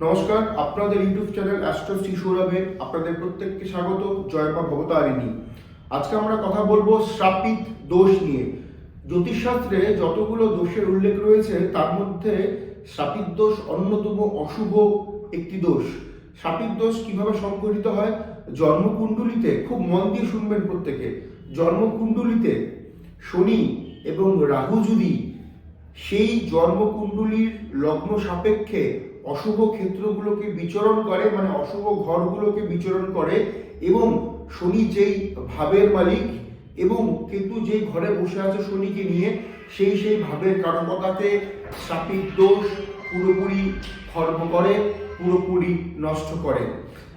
নমস্কার, আপনাদের YouTube channel astro Shri সৌরভে আপনাদের প্রত্যেককে স্বাগত। জয় মা ভবতারিণী। আজকে আমরা কথা বলবো শ্রাপিত দোষ নিয়ে। জ্যোতিষশাস্ত্রে যতগুলো দোষের উল্লেখ রয়েছে তার মধ্যে শ্রাপিত দোষ অন্যতম অশুভ একটি দোষ। শ্রাপিত দোষ কিভাবে সংঘটিত হয়? জন্মকুণ্ডলিতে, খুব মন দিয়ে শুনবেন প্রত্যেকে, জন্মকুণ্ডলিতে শনি এবং রাহু যদি সেই জন্মকুণ্ডলীর লগ্ন সাপেক্ষে অশুভ ক্ষেত্রগুলোকে বিচরণ করে, মানে অশুভ ঘরগুলোকে বিচরণ করে, এবং শনি যেই ভাবের মালিক এবং কেতু যেই ঘরে বসে আছে শনিকে নিয়ে, সেই ভাবের কারকতাতে শ্রাপিত দোষ পুরোপুরি খর্ব করে, পুরোপুরি নষ্ট করে।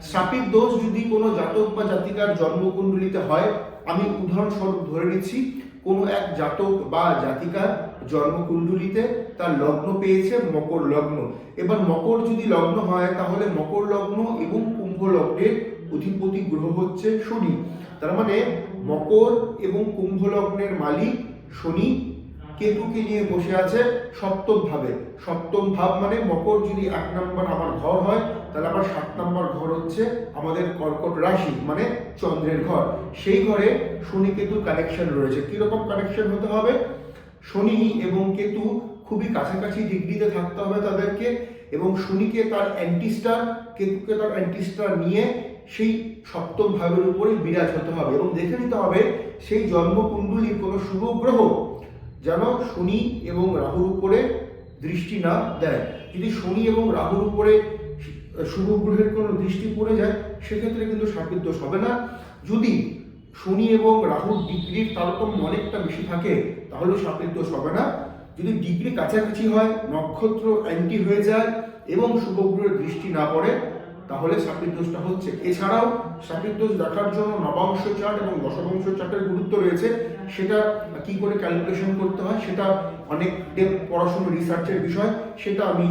শ্রাপিত দোষ যদি কোনো জাতক বা জাতিকার জন্মকুণ্ডলিতে হয়, আমি উদাহরণস্বরূপ ধরে নিচ্ছি, কোনো এক জাতক বা জাতিকার জন্মকুণ্ডলিতে তার লগ্ন পেয়েছে মকর লগ্ন। এবার মকর যদি লগ্ন হয় তাহলে মকর লগ্ন এবং কুম্ভ লগ্নের অধিপতি গ্রহ হচ্ছে শনি। তার মানে মকর এবং কুম্ভ লগ্নের মালিক শনি কেতুকে নিয়ে বসে আছে সপ্তম ভাবে। সপ্তম ভাব মানে মকর যদি 1 নম্বর আমার ঘর হয়, তাহলে আমার 7 নম্বর ঘর হচ্ছে আমাদের কর্কট রাশি, মানে চন্দ্রের ঘর। সেই ঘরে শনি কেতুর কানেকশন রয়েছে। কিরকম কানেকশন হতে হবে? শনি এবং কেতু খুবই কাছাকাছি ডিগ্রিতে থাকতে হবে তাদেরকে, এবং শনিকে তার অ্যান্টিস্টার, কেতুকে তার অ্যান্টিস্টার নিয়ে সেই সপ্তম ভাবের উপরে বিরাজ হতে হবে, এবং দেখে নিতে হবে সেই জন্মকুণ্ডলীর কোনো শুভ গ্রহ যেন শনি এবং রাহুর উপরে দৃষ্টি না দেয়। যদি শনি এবং রাহুর উপরে শুভ গ্রহের কোনো দৃষ্টি পড়ে যায়, সেক্ষেত্রে কিন্তু শ্রাপিত দোষ হবে না। যদি শনি এবং রাহুর ডিগ্রির তারতম্য অনেকটা বেশি থাকে তাহলে শ্রাপিত দোষ হবে না। যদি ডিগ্রি কাছাকাছি হয়, নক্ষত্র অ্যান্টি হয়ে যায় এবং শুভ গ্রহের দৃষ্টি না পড়ে, তাহলে শ্রাপিত দোষটা হচ্ছে। এছাড়াও শ্রাপিত দোষ দেখার জন্য নবাংশ চার্ট এবং দশমাংশ চার্টের গুরুত্ব রয়েছে। সেটা কি করে ক্যালকুলেশন করতে হয় সেটা অনেক ডেপথ পড়াশোনা রিসার্চের বিষয়, সেটা আমি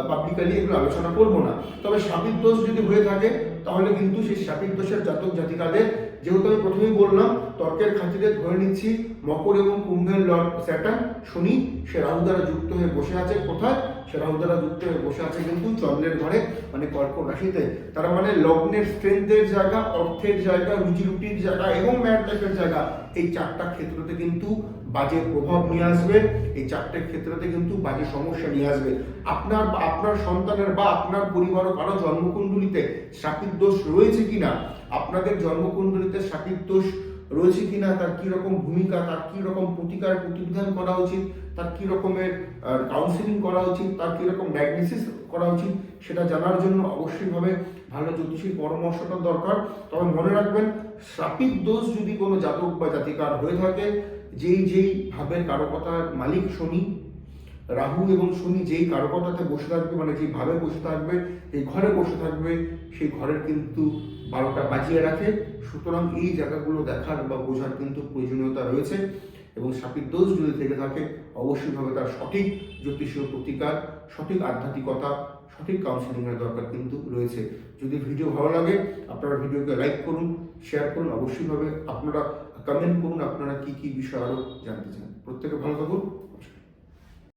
পাবলিকালি এগুলো আলোচনা করব না। তবে শ্রাপিত দোষ যদি হয়ে থাকে তাহলে কিন্তু সেই শ্রাপিত দোষের জাতক জাতিকাদের, যেহেতু আমি প্রথমেই বললাম তর্কের খাতিরে ধরে নিচ্ছি, মকর এবং কুম্ভের লর্ড স্যাটার্ন শনি সে রাহু দ্বারা যুক্ত হয়ে বসে আছে। কোথায়? সে রাহু দ্বারা যুক্ত হয়ে বসে আছে কিন্তু চন্দ্রের ঘরে, মানে কর্কট রাশিতে। তার মানে লগ্নের স্ট্রেংথের জায়গা, অর্থের জায়গা, রুজি রুটির জায়গা এবং ম্যাড লাইফের জায়গা, এই 4টা ক্ষেত্রতে কিন্তু বাজে প্রভাব নিয়ে আসবে। এই 4টে ক্ষেত্রতে কিন্তু বাজে সমস্যা নিয়ে আসবে। আপনার বা আপনার সন্তানের বা আপনার পরিবারও কারো জন্মকুণ্ডলিতে শ্রাপিত দোষ রয়েছে কিনা, আপনাদের জন্মকুণ্ডলিতে শ্রাপিত দোষ রয়েছে কিনা, তার কি রকম ভূমিকা, তার কি রকম প্রতিকার প্রতিবিধান করা উচিত, তার কি রকমের কাউন্সিলিং করা উচিত, তার কি রকম ডায়াগনোসিস করা উচিত, সেটা জানার জন্য অবশ্যইভাবে ভালো জ্যোতিষীর পরামর্শটা দরকার। তবে মনে রাখবেন, শ্রাপিত দোষ যদি কোনো জাতক বা জাতিকার হয়ে থাকে, যেই ভাবের কারকতার মালিক শনি, রাহু এবং শনি যেই কারকতাতে বসে থাকবে, মানে যেই ভাবে বসে থাকবে, এই ঘরে বসে থাকবে, সেই ঘরের কিন্তু 12টা বাজিয়ে রাখে। সুতরাং এই জায়গাগুলো দেখার বা বোঝার কিন্তু প্রয়োজনীয়তা রয়েছে, এবং শ্রাপিত দোষ যদি থেকে থাকে অবশ্যইভাবে তার সঠিক জ্যোতিষীয় প্রতিকার, সঠিক আধ্যাত্মিকতা, সঠিক কাউন্সিলিংয়ের দরকার কিন্তু রয়েছে। যদি ভিডিও ভালো লাগে আপনারা ভিডিওকে লাইক করুন, শেয়ার করুন, অবশ্যইভাবে আপনারা কমেন্ট করুন আপনারা কি কি বিষয় আরও জানতে চান। প্রত্যেকে ভালো থাকুন।